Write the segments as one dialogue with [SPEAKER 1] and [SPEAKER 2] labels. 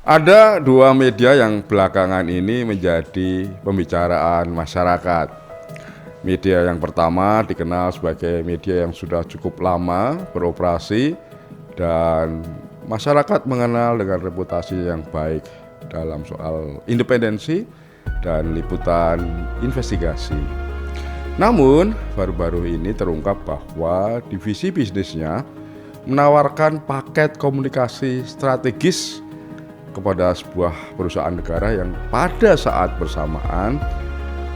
[SPEAKER 1] Ada dua media yang belakangan ini menjadi pembicaraan masyarakat. Media yang pertama dikenal sebagai media yang sudah cukup lama beroperasi dan masyarakat mengenal dengan reputasi yang baik dalam soal independensi dan liputan investigasi. Namun, baru-baru ini terungkap bahwa divisi bisnisnya menawarkan paket komunikasi strategis kepada sebuah perusahaan negara yang pada saat bersamaan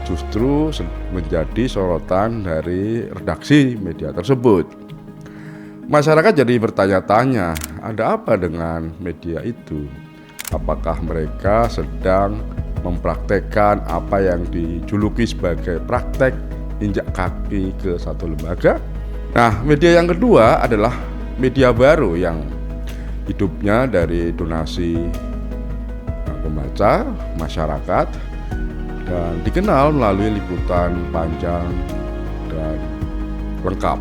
[SPEAKER 1] justru menjadi sorotan dari redaksi media tersebut. Masyarakat jadi bertanya-tanya, ada apa dengan media itu? Apakah mereka sedang mempraktekkan apa yang dijuluki sebagai praktek injak kaki ke satu lembaga? Nah, media yang kedua adalah media baru yang hidupnya dari donasi pembaca, masyarakat, dan dikenal melalui liputan panjang dan lengkap.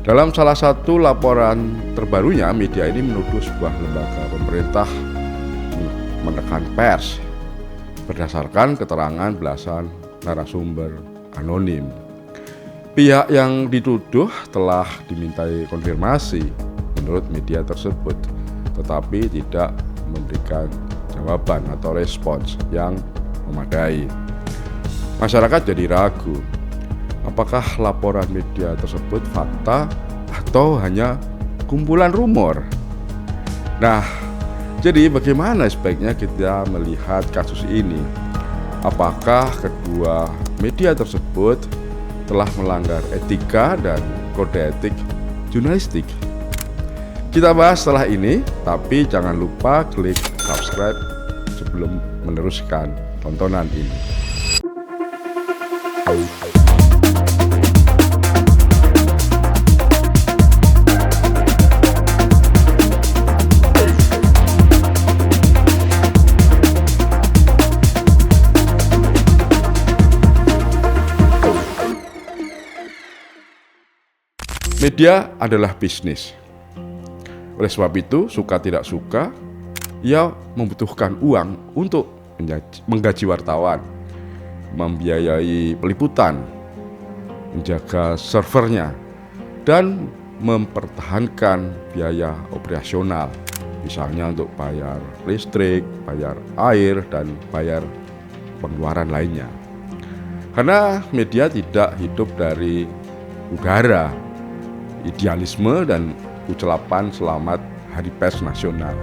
[SPEAKER 1] Dalam salah satu laporan terbarunya, media ini menuduh sebuah lembaga pemerintah menekan pers berdasarkan keterangan belasan narasumber anonim. Pihak yang dituduh telah dimintai konfirmasi menurut media tersebut, tetapi tidak memberikan jawaban atau respons yang memadai. Masyarakat jadi ragu, apakah laporan media tersebut fakta atau hanya kumpulan rumor? Nah, jadi bagaimana sebaiknya kita melihat kasus ini? Apakah kedua media tersebut telah melanggar etika dan kode etik jurnalistik? Kita bahas setelah ini, tapi jangan lupa klik subscribe sebelum meneruskan tontonan ini. Media adalah bisnis. Oleh sebab itu, suka tidak suka, ia membutuhkan uang untuk menggaji wartawan, membiayai peliputan, menjaga servernya, dan mempertahankan biaya operasional, misalnya untuk bayar listrik, bayar air, dan bayar pengeluaran lainnya. Karena media tidak hidup dari udara, idealisme, dan ucapan selamat Hari Pers Nasional.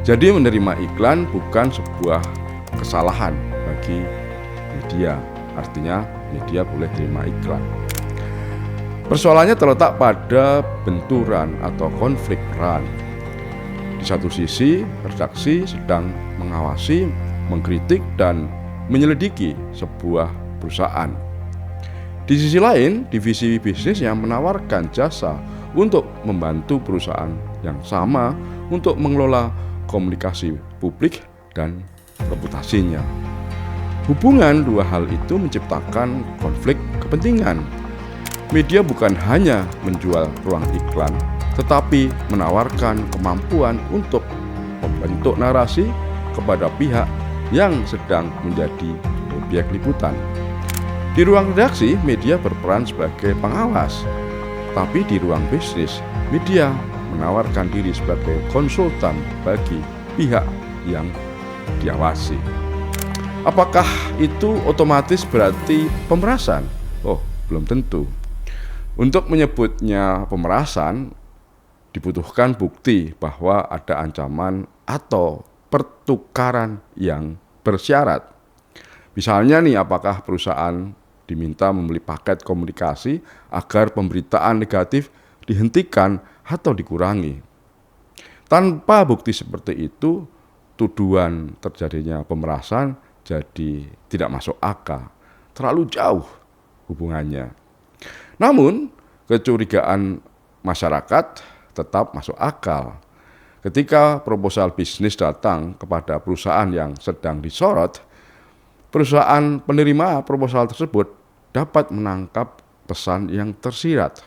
[SPEAKER 1] Jadi menerima iklan bukan sebuah kesalahan bagi media. Artinya media boleh terima iklan. Persoalannya terletak pada benturan atau konflik peran. Di satu sisi, redaksi sedang mengawasi, mengkritik, dan menyelidiki sebuah perusahaan. Di sisi lain, divisi bisnis yang menawarkan jasa untuk membantu perusahaan yang sama untuk mengelola komunikasi publik dan reputasinya. Hubungan dua hal itu menciptakan konflik kepentingan. Media bukan hanya menjual ruang iklan, tetapi menawarkan kemampuan untuk membentuk narasi kepada pihak yang sedang menjadi objek liputan. Di ruang redaksi, media berperan sebagai pengawas, tapi di ruang bisnis, media menawarkan diri sebagai konsultan bagi pihak yang diawasi. Apakah itu otomatis berarti pemerasan? Oh, belum tentu. Untuk menyebutnya pemerasan, dibutuhkan bukti bahwa ada ancaman atau pertukaran yang bersyarat. Misalnya nih, apakah perusahaan diminta membeli paket komunikasi agar pemberitaan negatif dihentikan atau dikurangi. Tanpa bukti seperti itu, tuduhan terjadinya pemerasan jadi tidak masuk akal, terlalu jauh hubungannya. Namun, kecurigaan masyarakat tetap masuk akal. Ketika proposal bisnis datang kepada perusahaan yang sedang disorot, perusahaan penerima proposal tersebut dapat menangkap pesan yang tersirat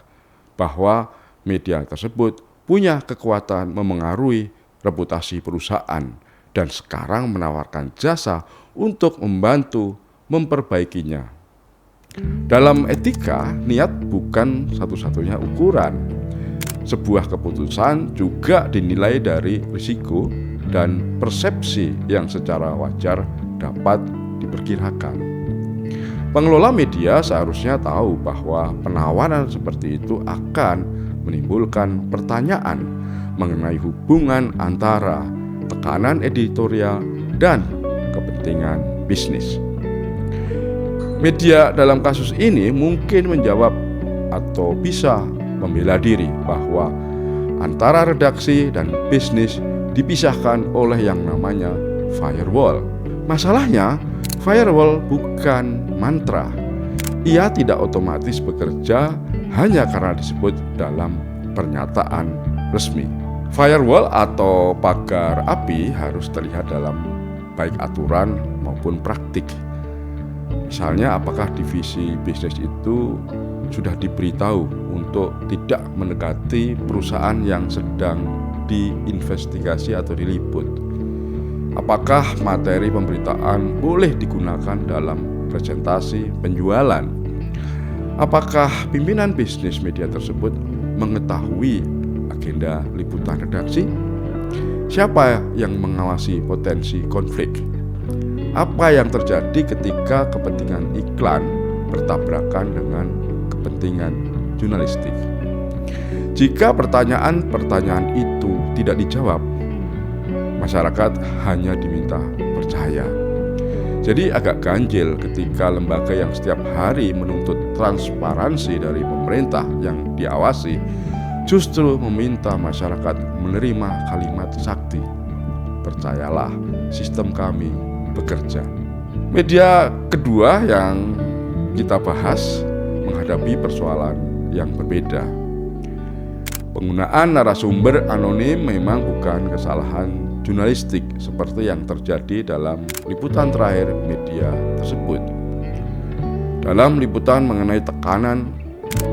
[SPEAKER 1] bahwa media tersebut punya kekuatan memengaruhi reputasi perusahaan dan sekarang menawarkan jasa untuk membantu memperbaikinya. Dalam etika, niat bukan satu-satunya ukuran. Sebuah keputusan juga dinilai dari risiko dan persepsi yang secara wajar dapat diperkirakan. Pengelola media seharusnya tahu bahwa penawaran seperti itu akan menimbulkan pertanyaan mengenai hubungan antara tekanan editorial dan kepentingan bisnis. Media dalam kasus ini mungkin menjawab atau bisa membela diri bahwa antara redaksi dan bisnis dipisahkan oleh yang namanya firewall. Masalahnya, firewall bukan mantra. Ia tidak otomatis bekerja hanya karena disebut dalam pernyataan resmi. Firewall atau pagar api harus terlihat dalam baik aturan maupun praktik. Misalnya, apakah divisi bisnis itu sudah diberitahu untuk tidak mendekati perusahaan yang sedang diinvestigasi atau diliput? Apakah materi pemberitaan boleh digunakan dalam presentasi penjualan? Apakah pimpinan bisnis media tersebut mengetahui agenda liputan redaksi? Siapa yang mengawasi potensi konflik? Apa yang terjadi ketika kepentingan iklan bertabrakan dengan kepentingan jurnalistik? Jika pertanyaan-pertanyaan itu tidak dijawab, masyarakat hanya diminta percaya. Jadi agak ganjil ketika lembaga yang setiap hari menuntut transparansi dari pemerintah yang diawasi justru meminta masyarakat menerima kalimat sakti, "Percayalah, sistem kami bekerja." Media kedua yang kita bahas menghadapi persoalan yang berbeda. Penggunaan narasumber anonim memang bukan kesalahan jurnalistik seperti yang terjadi dalam liputan terakhir media tersebut. Dalam liputan mengenai tekanan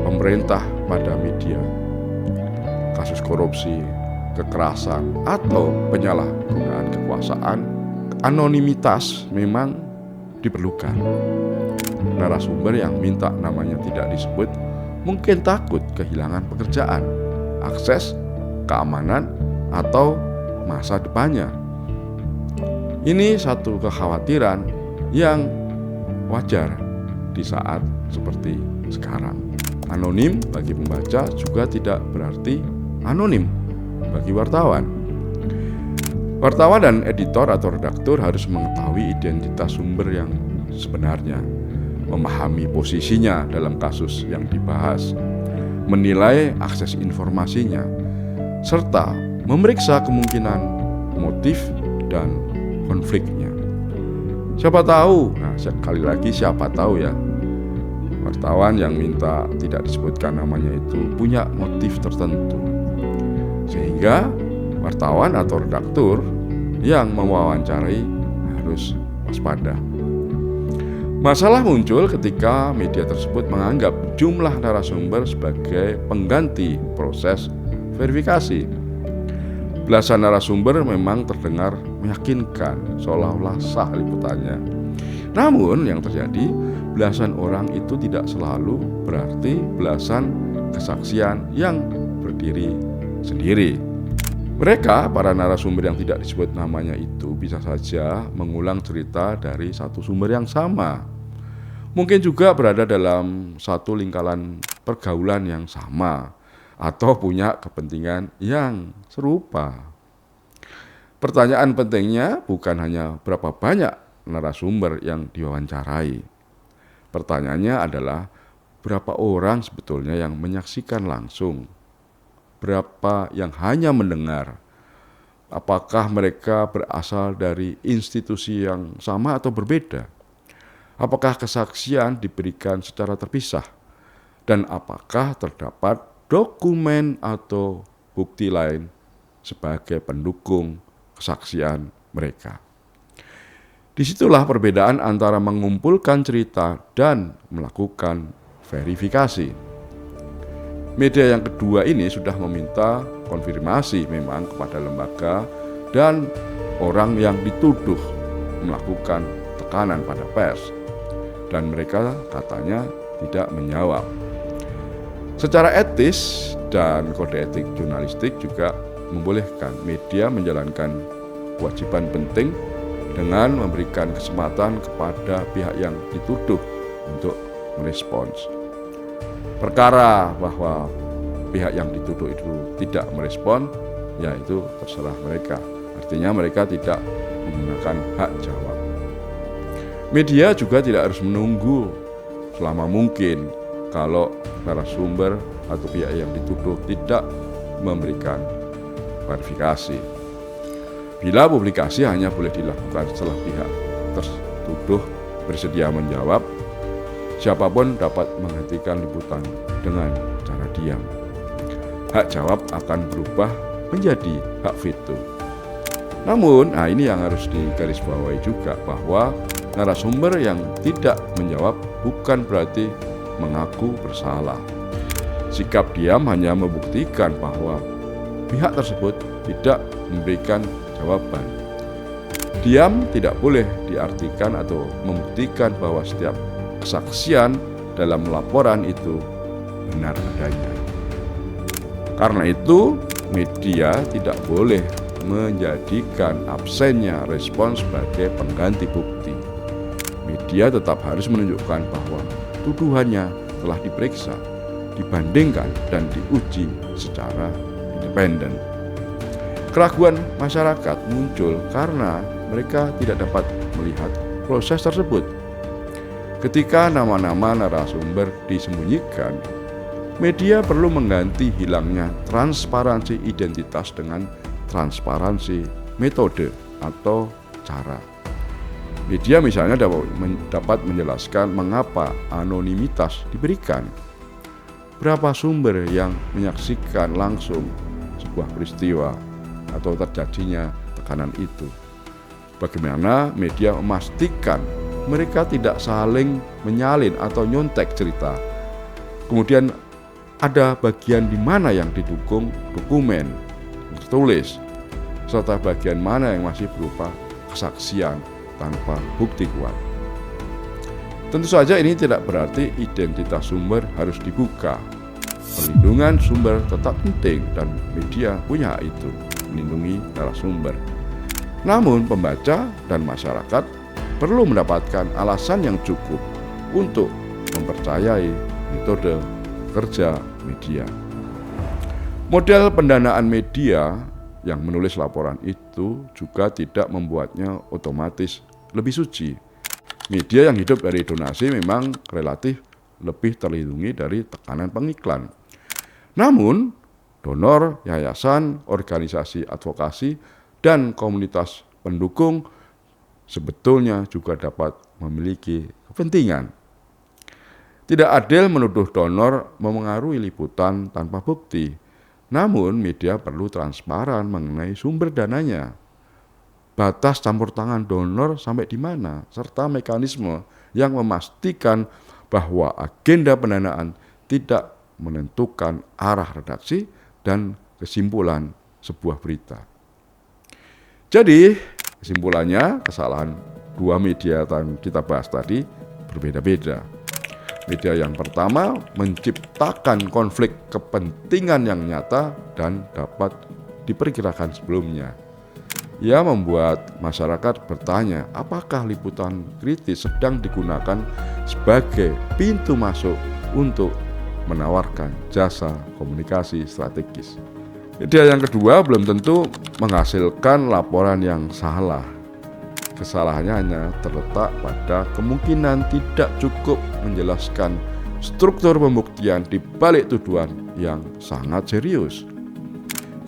[SPEAKER 1] pemerintah pada media, kasus korupsi, kekerasan, atau penyalahgunaan kekuasaan, anonimitas memang diperlukan. Narasumber yang minta namanya tidak disebut mungkin takut kehilangan pekerjaan, akses, keamanan, atau masa depannya. Ini satu kekhawatiran yang wajar di saat seperti sekarang. Anonim bagi pembaca juga tidak berarti anonim bagi wartawan. Wartawan dan editor atau redaktur harus mengetahui identitas sumber yang sebenarnya, memahami posisinya dalam kasus yang dibahas, menilai akses informasinya, serta memeriksa kemungkinan motif dan konfliknya. Siapa tahu, sekali lagi siapa tahu ya, wartawan yang minta tidak disebutkan namanya itu punya motif tertentu, sehingga wartawan atau redaktur yang mewawancarai harus waspada. Masalah muncul ketika media tersebut menganggap jumlah narasumber sebagai pengganti proses verifikasi. Belasan narasumber memang terdengar meyakinkan, seolah-olah sah liputannya. Namun yang terjadi, belasan orang itu tidak selalu berarti belasan kesaksian yang berdiri sendiri. Mereka, para narasumber yang tidak disebut namanya itu, bisa saja mengulang cerita dari satu sumber yang sama. Mungkin juga berada dalam satu lingkaran pergaulan yang sama, atau punya kepentingan yang serupa. Pertanyaan pentingnya bukan hanya berapa banyak narasumber yang diwawancarai. Pertanyaannya adalah berapa orang sebetulnya yang menyaksikan langsung. Berapa yang hanya mendengar? Apakah mereka berasal dari institusi yang sama atau berbeda? Apakah kesaksian diberikan secara terpisah? Dan apakah terdapat dokumen atau bukti lain sebagai pendukung kesaksian mereka? Disitulah perbedaan antara mengumpulkan cerita dan melakukan verifikasi. Media yang kedua ini sudah meminta konfirmasi memang kepada lembaga dan orang yang dituduh melakukan tekanan pada pers, dan mereka katanya tidak menjawab. Secara etis dan kode etik jurnalistik juga membolehkan media menjalankan kewajiban penting dengan memberikan kesempatan kepada pihak yang dituduh untuk merespons. Perkara bahwa pihak yang dituduh itu tidak merespon, ya itu terserah mereka. Artinya mereka tidak menggunakan hak jawab. Media juga tidak harus menunggu selama mungkin kalau narasumber atau pihak yang dituduh tidak memberikan klarifikasi. Bila publikasi hanya boleh dilakukan setelah pihak tertuduh bersedia menjawab, siapapun dapat menghentikan liputan dengan cara diam. Hak jawab akan berubah menjadi hak veto. Namun, ini yang harus digarisbawahi juga, bahwa narasumber yang tidak menjawab bukan berarti mengaku bersalah. Sikap diam hanya membuktikan bahwa pihak tersebut tidak memberikan jawaban. Diam tidak boleh diartikan atau membuktikan bahwa setiap kesaksian dalam laporan itu benar adanya. Karena itu, media tidak boleh menjadikan absennya respons sebagai pengganti bukti. Media tetap harus menunjukkan bahwa tuduhannya telah diperiksa, dibandingkan, dan diuji secara independen. Keraguan masyarakat muncul karena mereka tidak dapat melihat proses tersebut. Ketika nama-nama narasumber disembunyikan, media perlu mengganti hilangnya transparansi identitas dengan transparansi metode atau cara. Media misalnya dapat menjelaskan mengapa anonimitas diberikan, berapa sumber yang menyaksikan langsung sebuah peristiwa atau terjadinya tekanan itu. Bagaimana media memastikan mereka tidak saling menyalin atau nyontek cerita. Kemudian ada bagian di mana yang didukung dokumen tertulis, serta bagian mana yang masih berupa kesaksian tanpa bukti kuat. Tentu saja ini tidak berarti identitas sumber harus dibuka. Perlindungan sumber tetap penting dan media punya hak itu, melindungi narasumber. Namun pembaca dan masyarakat perlu mendapatkan alasan yang cukup untuk mempercayai metode kerja media. Model pendanaan media yang menulis laporan itu juga tidak membuatnya otomatis lebih suci. Media yang hidup dari donasi memang relatif lebih terlindungi dari tekanan pengiklan. Namun, donor, yayasan, organisasi advokasi, dan komunitas pendukung sebetulnya juga dapat memiliki kepentingan. Tidak adil menuduh donor memengaruhi liputan tanpa bukti. Namun, media perlu transparan mengenai sumber dananya, batas campur tangan donor sampai di mana, serta mekanisme yang memastikan bahwa agenda pendanaan tidak menentukan arah redaksi dan kesimpulan sebuah berita. Jadi, kesimpulannya, kesalahan dua media yang kita bahas tadi berbeda-beda. Media yang pertama menciptakan konflik kepentingan yang nyata dan dapat diperkirakan sebelumnya. Ia membuat masyarakat bertanya, apakah liputan kritis sedang digunakan sebagai pintu masuk untuk menawarkan jasa komunikasi strategis. Media yang kedua belum tentu menghasilkan laporan yang salah. Kesalahannya hanya terletak pada kemungkinan tidak cukup menjelaskan struktur pembuktian di balik tuduhan yang sangat serius.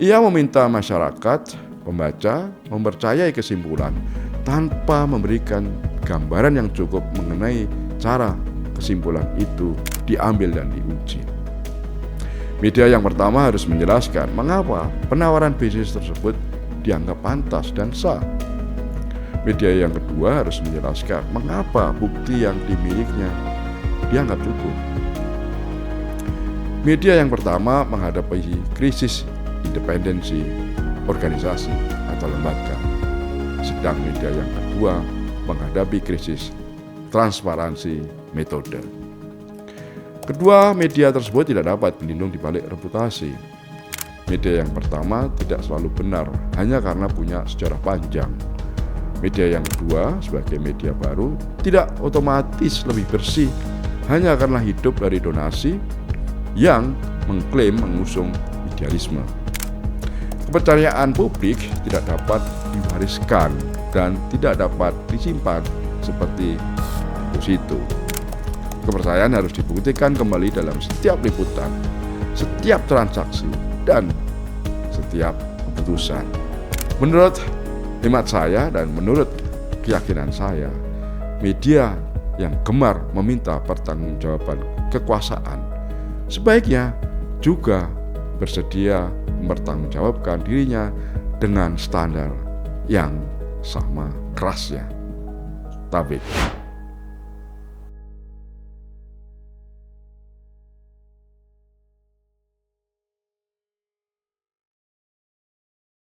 [SPEAKER 1] Ia meminta masyarakat, pembaca, mempercayai kesimpulan tanpa memberikan gambaran yang cukup mengenai cara kesimpulan itu diambil dan diuji. Media yang pertama harus menjelaskan mengapa penawaran bisnis tersebut dianggap pantas dan sah. Media yang kedua harus menjelaskan mengapa bukti yang dimilikinya dianggap cukup. Media yang pertama menghadapi krisis independensi organisasi atau lembaga. Sedang media yang kedua menghadapi krisis transparansi metode. Kedua media tersebut tidak dapat berlindung di balik reputasi. Media yang pertama tidak selalu benar hanya karena punya sejarah panjang. Media yang kedua sebagai media baru tidak otomatis lebih bersih hanya karena hidup dari donasi yang mengklaim mengusung idealisme. Kepercayaan publik tidak dapat diwariskan dan tidak dapat disimpan seperti deposito. Kepercayaan harus dibuktikan kembali dalam setiap liputan, setiap transaksi, dan setiap keputusan. Menurut hemat saya dan menurut keyakinan saya, media yang gemar meminta pertanggungjawaban kekuasaan sebaiknya juga bersedia mempertanggungjawabkan dirinya dengan standar yang sama kerasnya. Tabik.